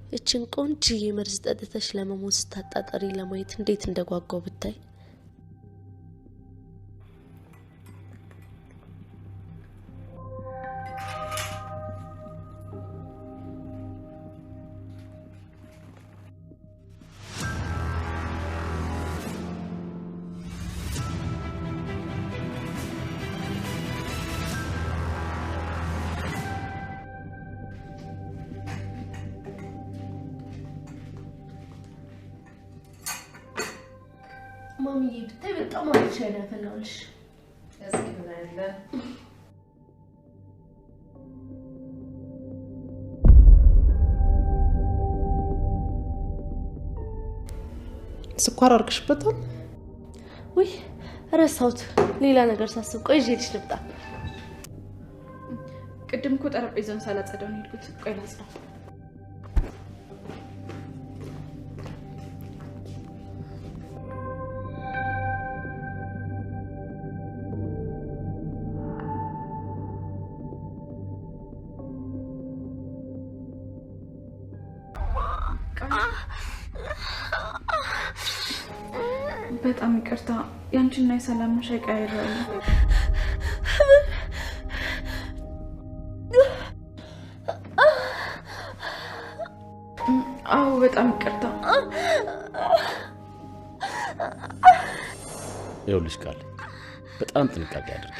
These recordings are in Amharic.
እችን ቆንጆዬ መርዝ ጠጥተሽ ለመሞት ስታጣጠሪ ለማየት እንዴት እንደጓጓው ብታይ። ማሚዬ ብታይ በጣም አሪፍ ሻይ ነው ያፈላሁልሽ። እስኪ ምን አለ? ስኳር አርግሽበታል? ውይ ረሳሁት። ሌላ ነገር ሳስብ ቆይ ይዤልሽ ልምጣ። ቅድም እኮ ጠረጴዛውን ሳላጸዳው ነው የሄድኩት። ቆይ ላጽዳው። በጣም ይቅርታ፣ ያንቺና የሰላምን ሻይ ቀያይሬያለሁ። አዎ በጣም ይቅርታ። ይኸውልሽ ቃል በጣም ጥንቃቄ አድርጊ።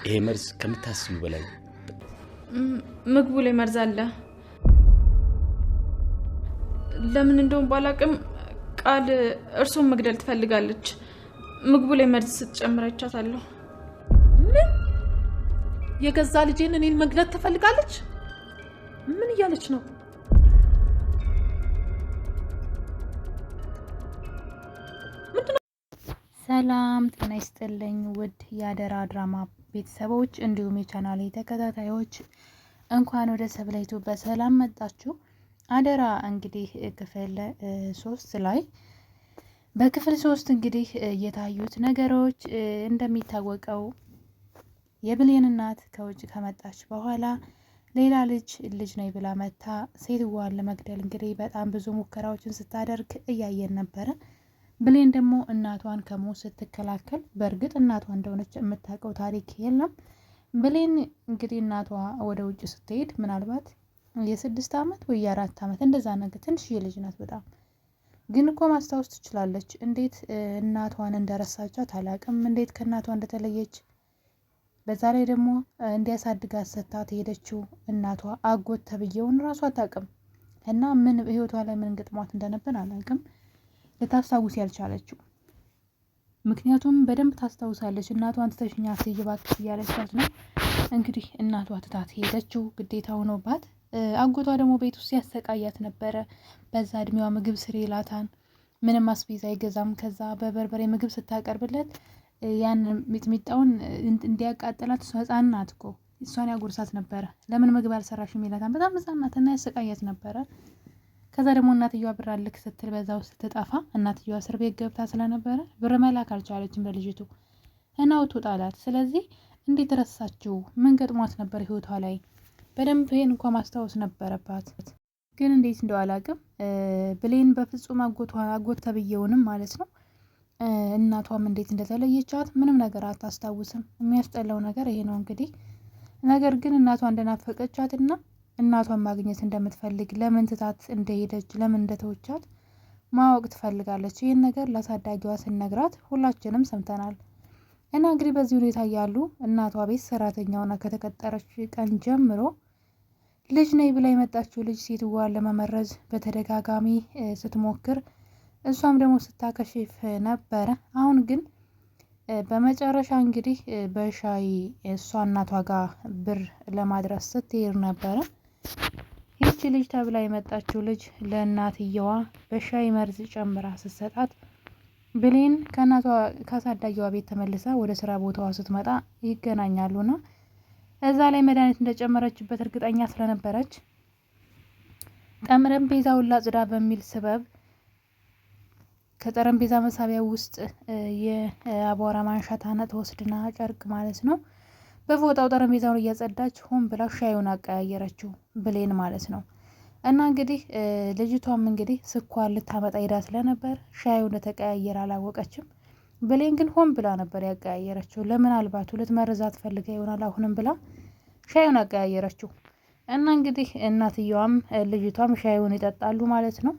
ይሄ መርዝ ከምታስቢው በላይ ምግቡ ላይ መርዝ አለ። ለምን እንደውም ባላቅም ቃል እርሶን መግደል ትፈልጋለች። ምግቡ ላይ መርዝ ስትጨምር አይቻታለሁ። ምን? የገዛ ልጄን እኔን መግደል ትፈልጋለች? ምን እያለች ነው? ሰላም ጤና ይስጥልኝ ውድ የአደራ ድራማ ቤተሰቦች እንዲሁም የቻናሌ ተከታታዮች እንኳን ወደ ሰብለይቱ በሰላም መጣችሁ። አደራ እንግዲህ ክፍል 3 ላይ በክፍል 3 እንግዲህ የታዩት ነገሮች እንደሚታወቀው የብሌን እናት ከውጭ ከመጣች በኋላ ሌላ ልጅ ነኝ ብላ መታ ሴትዋን ለመግደል እንግዲህ በጣም ብዙ ሙከራዎችን ስታደርግ እያየን ነበረ። ብሌን ደግሞ እናቷን ከሞት ስትከላከል፣ በእርግጥ እናቷ እንደሆነች የምታውቀው ታሪክ የለም። ብሌን እንግዲህ እናቷ ወደ ውጭ ስትሄድ ምናልባት የ6 ዓመት ወይ የ4 ዓመት እንደዛ ነገር ትንሽዬ ልጅ ናት። በጣም ግን እኮ ማስታወስ ትችላለች። እንዴት እናቷን እንደረሳቻት አላውቅም። እንዴት ከእናቷ እንደተለየች በዛ ላይ ደግሞ እንዲያሳድጋት ሰታት ሄደችው እናቷ አጎት ተብዬውን ራሷ አታውቅም። እና ምን ህይወቷ ላይ ምን ግጥሟት እንደነበር አላውቅም ልታስታውስ ያልቻለችው። ምክንያቱም በደንብ ታስታውሳለች። እናቷን ትተሽኛ እባክሽ እያለቻት ነው እንግዲህ እናቷ ትታት ሄደችው ግዴታ ሆኖባት። አጎቷ ደግሞ ቤት ውስጥ ያሰቃያት ነበረ። በዛ እድሜዋ ምግብ ስሪ ይላታን፣ ምንም አስቤዛ አይገዛም። ከዛ በበርበሬ ምግብ ስታቀርብለት ያን ሚጥሚጣውን እንዲያቃጥላት፣ እሷ ህፃን ናት እኮ እሷን ያጎርሳት ነበረ። ለምን ምግብ አልሰራሽም ይላታን። በጣም ህፃን ናት እና ያሰቃያት ነበረ። ከዛ ደግሞ እናትየዋ ብር አልክ ስትል በዛው ስትጠፋ እናትየዋ እስር ቤት ገብታ ስለነበረ ብር መላክ አልቻለችም ለልጅቱ እና ወጥቶ ጣላት። ስለዚህ እንዴት ረሳችው? ምን ገጥሟት ነበር ህይወቷ ላይ? በደንብ ይሄን እንኳን ማስታወስ ነበረባት። ግን እንዴት እንደው አላውቅም። ብሌን በፍጹም አጎት ተብዬውንም ማለት ነው እናቷም እንዴት እንደተለየቻት ምንም ነገር አታስታውስም። የሚያስጠላው ነገር ይሄ ነው እንግዲህ። ነገር ግን እናቷ እንደናፈቀቻትና እናቷን ማግኘት እንደምትፈልግ፣ ለምን ትታት እንደሄደች፣ ለምን እንደተወቻት ማወቅ ትፈልጋለች። ይህን ነገር ለአሳዳጊዋ ስነግራት ሁላችንም ሰምተናል። እና እንግዲህ በዚህ ሁኔታ እያሉ እናቷ ቤት ሰራተኛውና ከተቀጠረች ቀን ጀምሮ ልጅ ነኝ ብላ የመጣችው ልጅ ሴትዋን ለመመረዝ በተደጋጋሚ ስትሞክር፣ እሷም ደግሞ ስታከሽፍ ነበረ። አሁን ግን በመጨረሻ እንግዲህ በሻይ እሷ እናቷ ጋር ብር ለማድረስ ስትሄድ ነበረ። ይህች ልጅ ተብላ የመጣችው ልጅ ለእናትየዋ በሻይ መርዝ ጨምራ ስትሰጣት ብሌን ከእናቷ ከአሳዳጊዋ ቤት ተመልሳ ወደ ስራ ቦታዋ ስትመጣ ይገናኛሉና እዛ ላይ መድኃኒት እንደጨመረችበት እርግጠኛ ስለነበረች ጠረጴዛውን ላጽዳ በሚል ስበብ ከጠረጴዛ መሳቢያ ውስጥ የአቧራ ማንሻ ታነጥ ወስድና ጨርቅ ማለት ነው በፎጣው ጠረጴዛውን እያጸዳች ሆን ብላ ሻዩን አቀያየረችው ብሌን ማለት ነው። እና እንግዲህ ልጅቷም እንግዲህ ስኳር ልታመጣ ሄዳ ስለነበር ሻዩ እንደተቀያየረ አላወቀችም። ብሌን ግን ሆን ብላ ነበር ያቀያየረችው። ለምናልባት ልትመርዛት ፈልጋ ይሆናል አሁንም ብላ ሻዩን አቀያየረችው። እና እንግዲህ እናትየዋም ልጅቷም ሻዩን ይጠጣሉ ማለት ነው።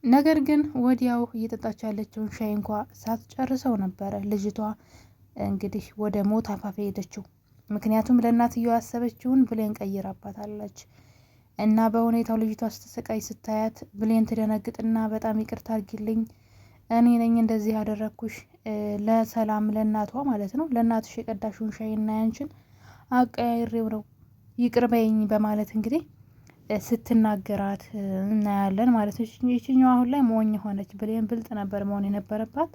ነገር ግን ወዲያው እየጠጣች ያለችውን ሻይ እንኳ ሳትጨርሰው ነበረ ልጅቷ እንግዲህ ወደ ሞት አፋፍ ሄደችው። ምክንያቱም ለእናትየዋ ያሰበችውን ብሌን ቀይራባታለች። እና በሁኔታው ልጅቷ ስትሰቃይ ስታያት ብሌን ትደነግጥና በጣም ይቅርታ አድርጊልኝ፣ እኔ ነኝ እንደዚህ ያደረግኩሽ፣ ለሰላም ለእናቷ ማለት ነው ለእናትሽ የቀዳሽውን ሻይና ያንችን አቀያይሬው ነው ይቅር በይኝ በማለት እንግዲህ ስትናገራት እናያለን ማለት ነው። ይችኛው አሁን ላይ ሞኝ ሆነች። ብሌን ብልጥ ነበር መሆን የነበረባት።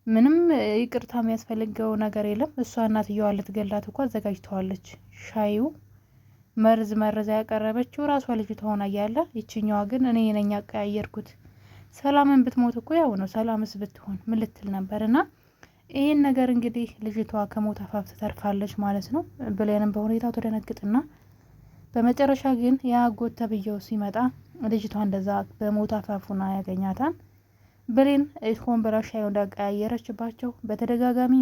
ምንም ይቅርታ የሚያስፈልገው ነገር የለም። እሷ እናትየዋ ልትገላት እኮ አዘጋጅተዋለች። ሻዩ መርዝ ያቀረበችው ራሷ ልጅቷ ሆና እያለ ይችኛዋ ግን እኔ ነኝ ያቀያየርኩት። ሰላምን ብትሞት እኮ ያው ነው። ሰላምስ ብትሆን ምን ልትል ነበር? እና ይህን ነገር እንግዲህ ልጅቷ ከሞት አፋፍ ትተርፋለች ማለት ነው። ብሌንም በሁኔታው ተደነግጥና በመጨረሻ ግን የአጎት ተብዬው ሲመጣ ልጅቷ እንደዛ በሞት አፋፉና ያገኛታል። ብሌን ሆን ብላ ሻዩን እንዳቀያየረችባቸው በተደጋጋሚ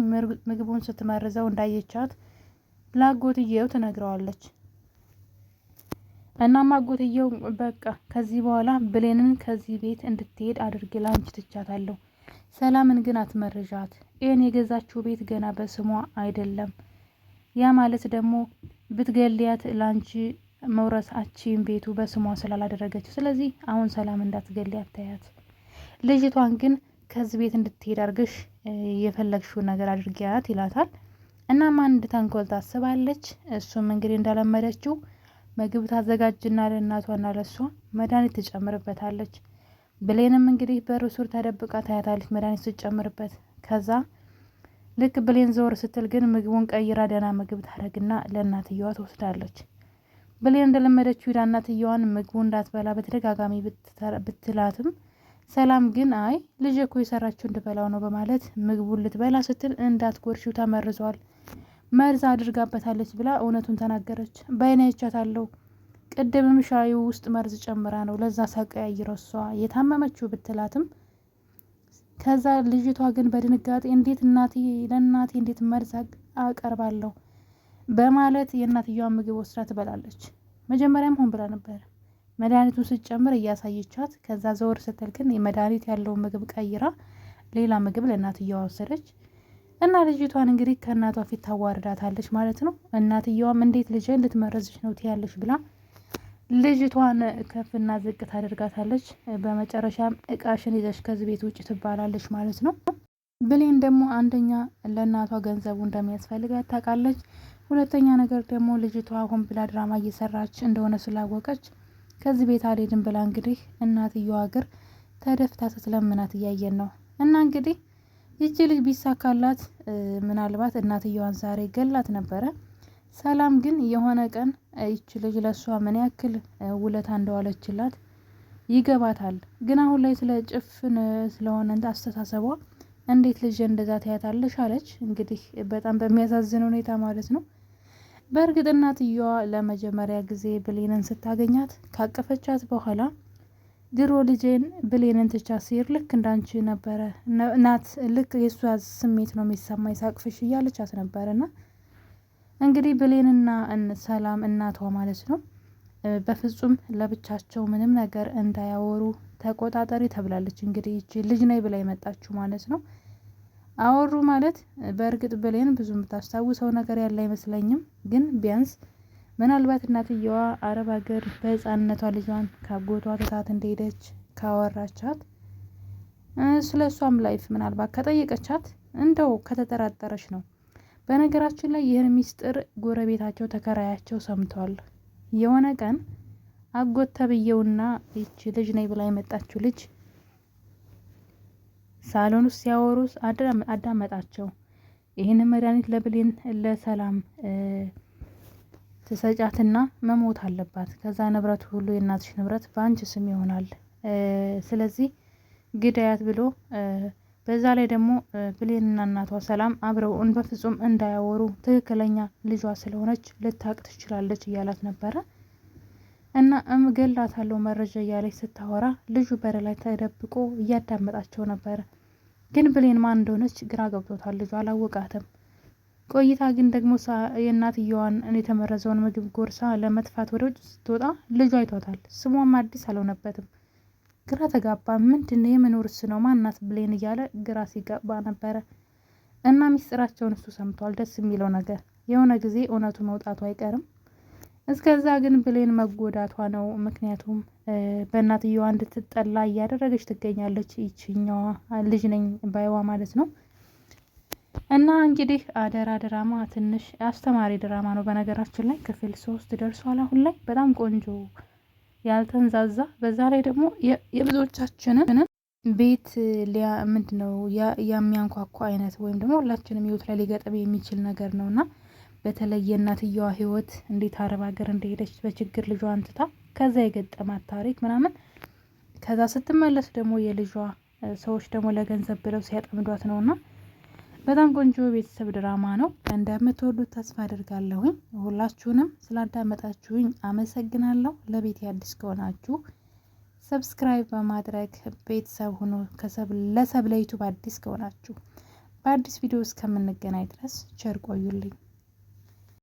ምግቡን ስትመርዘው እንዳየቻት ለአጎትየው ትነግረዋለች። እናም አጎትየው በቃ ከዚህ በኋላ ብሌንን ከዚህ ቤት እንድትሄድ አድርጌ ላንቺ ትቻታለሁ፣ ሰላምን ግን አትመርዣት፣ ይህን የገዛችው ቤት ገና በስሟ አይደለም፣ ያ ማለት ደግሞ ብትገልያት ላንቺ መውረስ አቺን ቤቱ በስሟ ስላላደረገችው፣ ስለዚህ አሁን ሰላም እንዳትገልያት ታያት፣ ልጅቷን ግን ከዚህ ቤት እንድትሄድ አድርገሽ የፈለግሽውን ነገር አድርጊያት ይላታል። እናም አንድ ተንኮል ታስባለች። እሱም እንግዲህ እንዳለመደችው ምግብ ታዘጋጅና ለእናቷና ለሷ መድኃኒት ትጨምርበታለች። ብሌንም እንግዲህ በር ሱር ተደብቃ ታያታለች መድኃኒት ስትጨምርበት። ከዛ ልክ ብሌን ዘወር ስትል ግን ምግቡን ቀይራ ደህና ምግብ ታደርግና ለእናትየዋ ትወስዳለች። ብሌን እንደለመደችው ሄዳ እናትየዋን ምግቡ እንዳትበላ በተደጋጋሚ ብትላትም ሰላም ግን አይ ልጅ እኮ የሰራችው እንድበላው ነው በማለት ምግቡን ልትበላ ስትል እንዳትጎርሺው ተመርዟል፣ መርዝ አድርጋበታለች ብላ እውነቱን ተናገረች። በአይኔ አይቻታለሁ፣ ቅድምም ሻዩ ውስጥ መርዝ ጨምራ ነው ለዛ ሳቀያይረው እሷ የታመመችው ብትላትም ከዛ ልጅቷ ግን በድንጋጤ እንዴት ለእናቴ እንዴት መርዝ አቀርባለሁ በማለት የእናትየዋን ምግብ ወስዳ ትበላለች። መጀመሪያም ሆን ብላ ነበር መድኃኒቱን ስትጨምር እያሳየቻት። ከዛ ዘወር ስትል ግን የመድኃኒት ያለውን ምግብ ቀይራ ሌላ ምግብ ለእናትየዋ ወሰደች እና ልጅቷን እንግዲህ ከእናቷ ፊት ታዋርዳታለች ማለት ነው። እናትየዋም እንዴት ልጅን ልትመረዝሽ ነው ትያለሽ ብላ ልጅቷን ከፍና ዝቅ ታደርጋታለች። በመጨረሻም እቃሽን ይዘሽ ከዚህ ቤት ውጭ ትባላለች ማለት ነው። ብሌን ደግሞ አንደኛ ለእናቷ ገንዘቡ እንደሚያስፈልጋት ታውቃለች። ሁለተኛ ነገር ደግሞ ልጅቷ ሆን ብላ ድራማ እየሰራች እንደሆነ ስላወቀች ከዚህ ቤት አልሄድም ብላ እንግዲህ እናትየዋ እግር ተደፍታ ስትለምናት እያየን ነው። እና እንግዲህ ይቺ ልጅ ቢሳካላት ምናልባት እናትየዋን ዛሬ ገላት ነበረ። ሰላም ግን የሆነ ቀን ይቺ ልጅ ለእሷ ምን ያክል ውለታ እንደዋለችላት ይገባታል። ግን አሁን ላይ ስለ ጭፍን ስለሆነ አስተሳሰቧ እንዴት ልጅ እንደዛ ታያታለሽ አለች። እንግዲህ በጣም በሚያሳዝን ሁኔታ ማለት ነው። በእርግጥ እናትየዋ ለመጀመሪያ ጊዜ ብሌንን ስታገኛት ካቀፈቻት በኋላ ድሮ ልጄን ብሌንን ትቻ ሲር ልክ እንዳንቺ ነበረ ናት፣ ልክ የእሷ ስሜት ነው የሚሰማኝ ሳቅፍሽ እያለቻት ነበረና እንግዲህ ብሌንና ሰላም እናቷ ማለት ነው በፍጹም ለብቻቸው ምንም ነገር እንዳያወሩ ተቆጣጠሪ ተብላለች። እንግዲህ ይቺ ልጅ ነይ ብላ የመጣችው ማለት ነው። አወሩ ማለት በእርግጥ ብሌን ብዙ የምታስታውሰው ነገር ያለ አይመስለኝም። ግን ቢያንስ ምናልባት እናትየዋ አረብ ሀገር በህፃንነቷ ልጇን ካጎቷ ትታት እንደሄደች ካወራቻት ስለ እሷም ላይፍ ምናልባት ከጠየቀቻት እንደው ከተጠራጠረች ነው። በነገራችን ላይ ይህን ሚስጥር ጎረቤታቸው ተከራያቸው ሰምተዋል። የሆነ ቀን አጎት ተብዬውና ይቺ ልጅ ነይ ብላ የመጣችው ልጅ ሳሎን ውስጥ ሲያወሩ አዳመጣቸው። ይህንን መድኃኒት ለብሌን ለሰላም ትሰጫትና መሞት አለባት፣ ከዛ ንብረቱ ሁሉ የእናትሽ ንብረት በአንቺ ስም ይሆናል፣ ስለዚህ ግዳያት ብሎ በዛ ላይ ደግሞ ብሌንና እናቷ ሰላም አብረው በፍጹም እንዳያወሩ ትክክለኛ ልጇ ስለሆነች ልታቅ ትችላለች እያላት ነበረ። እና እገላታለሁ መረጃ እያለች ስታወራ ልጁ በር ላይ ተደብቆ እያዳመጣቸው ነበረ። ግን ብሌን ማን እንደሆነች ግራ ገብቶታል። ልጁ አላወቃትም። ቆይታ ግን ደግሞ የእናትየዋን የተመረዘውን ምግብ ጎርሳ ለመጥፋት ወደ ውጭ ስትወጣ ልጁ አይቷታል። ስሟም አዲስ አልሆነበትም። ግራ ተጋባ። ምንድን የመኖርስ ነው ማናት ብሌን እያለ ግራ ሲጋባ ነበረ። እና ሚስጥራቸውን እሱ ሰምቷል። ደስ የሚለው ነገር የሆነ ጊዜ እውነቱ መውጣቱ አይቀርም። እስከዛ ግን ብሌን መጎዳቷ ነው። ምክንያቱም በእናትየዋ እንድትጠላ እያደረገች ትገኛለች። ይችኛዋ ልጅ ነኝ ባይዋ ማለት ነው። እና እንግዲህ አደራ ድራማ ትንሽ አስተማሪ ድራማ ነው። በነገራችን ላይ ክፍል 3 ደርሷል። አሁን ላይ በጣም ቆንጆ ያልተንዛዛ፣ በዛ ላይ ደግሞ የብዙዎቻችንን ቤት ምንድን ነው የሚያንኳኳ አይነት ወይም ደግሞ ሁላችንም ህይወት ላይ ሊገጥም የሚችል ነገር ነው እና በተለይ የእናትየዋ ህይወት እንዴት አረብ ሀገር እንደሄደች በችግር ልጇን ትታ ከዛ የገጠማት ታሪክ ምናምን፣ ከዛ ስትመለስ ደግሞ የልጇ ሰዎች ደግሞ ለገንዘብ ብለው ሲያጠምዷት ነው እና በጣም ቆንጆ ቤተሰብ ድራማ ነው። እንደምትወዱት ተስፋ አድርጋለሁኝ። ሁላችሁንም ስላዳመጣችሁኝ አመሰግናለሁ። ለቤት አዲስ ከሆናችሁ ሰብስክራይብ በማድረግ ቤተሰብ ሁኑ። ለሰብለ ዩቱብ አዲስ ከሆናችሁ በአዲስ ቪዲዮ እስከምንገናኝ ድረስ ቸር ቆዩልኝ።